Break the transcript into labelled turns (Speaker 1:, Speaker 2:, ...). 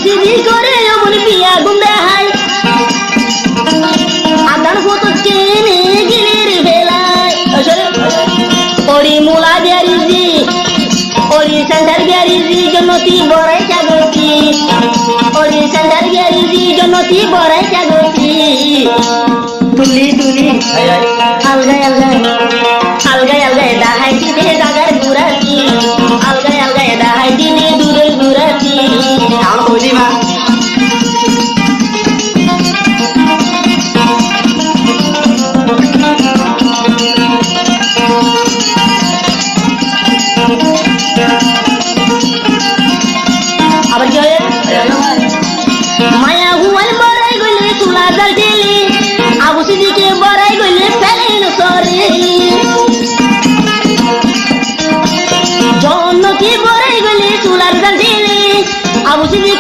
Speaker 1: সিদি করে অমন বিয়া গুন্ডা হাই আদান ফটো চেনে গিলির বেলায় ওরি মুলা বিয়ারিজি ওরি সেন্টার বিয়ারিজি জন্নতি বড়াই চাগতি ওরি সেন্টার বিয়ারিজি জন্নতি বড়াই চাগতি তুলি তুলি আলগায় আলগায় আলগায় আলগায় দাহাই দিনে জাগার ঘুরাতি আলগায় আলগায় দাহাই দিনে দূরে ঘুরাতি
Speaker 2: আমার কইলি মা
Speaker 1: আবার কি হয় মায়া হুয়াল বড়াই গলে তুলা জাল দিলি আবু সিদ্দিকে বড়াই গলে ফেলেন সরে জন্নতি বড়াই গলে তুলার জাল দিলি আবু সিদ্দিকে